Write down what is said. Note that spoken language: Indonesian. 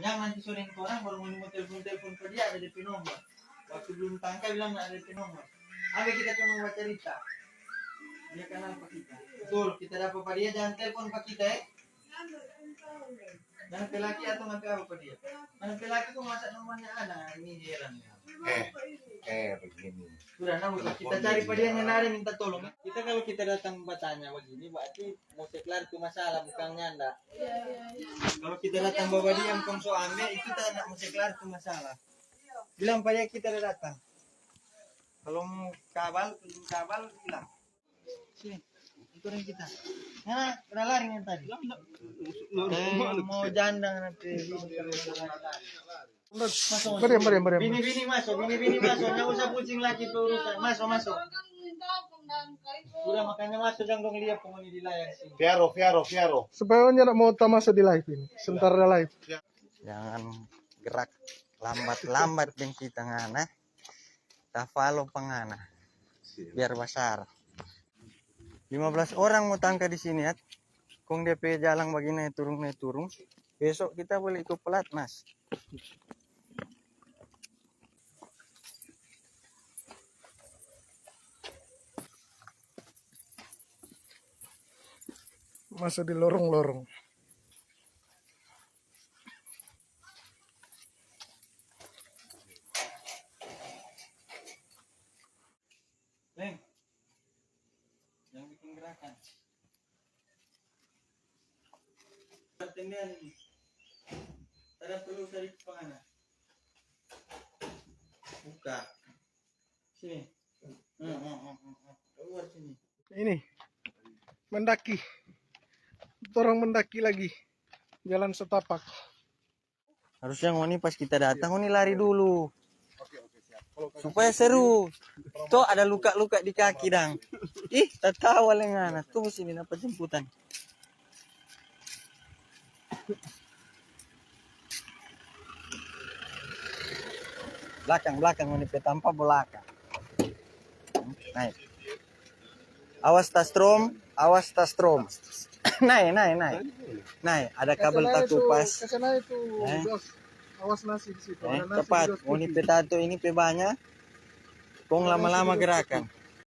panjang nanti sore orang baru mau telepon ke dia ada DP nomor. Waktu belum tangkap bilang nggak ada DP nomor. Ambil kita cuma baca cerita. Dia kenal pak kita. Betul, kita dapat pak dia jangan telepon pak kita Jangan pelaki atau nanti apa pak dia. Nanti pelaki tuh masa nomornya ada ini heran ya. Begini. Sudah namun kita cari pak dia nyari minta tolong. Kita kalau kita datang bertanya begini berarti mau kelar itu masalah bukan nyanda. Kalau kita datang bawa dia yang kongso ambil itu tak nak mau kelar itu masalah. Bilang pak dia kita datang. Kalau mau kabal bilang. Sini, ikutin kita. Nah, udah lari yang tadi. Mau jandang nanti. Bini masuk. Nggak usah pusing lagi tuh urusan. Masuk. Udah makanya masuk jangan dong lihat penghuni di layar sini. Fiaro. Supaya nggak mau masuk di live ini. Sebentar ada live. Jangan gerak lambat yang kita ngana. Tak follow pengana. Biar besar. 15 orang mau tangka di sini ya. Kong DP jalan begini turun. Besok kita boleh ikut pelatnas. Masuk di lorong-lorong. Leng. Yang bikin gerakan. Pertanyaan ini. Ada perlu cari kemana? Buka. Sini. Keluar sini. Ini mendaki. Orang mendaki lagi. Jalan setapak. Harusnya ngoni pas kita datang ngoni lari dulu. Supaya seru. Tuh ada luka-luka di kaki dang. Ih, tertawa lengana. Tunggu sini dapat jemputan. Belakang ngoni petampa belakang. Naik. Awas tas strom. Naik. Ada kabel tak kupas. Kesana itu, bos. Awas nasi di situ. Cepat. Ngoni petato ini pe banyak. Kong lama-lama gerakan.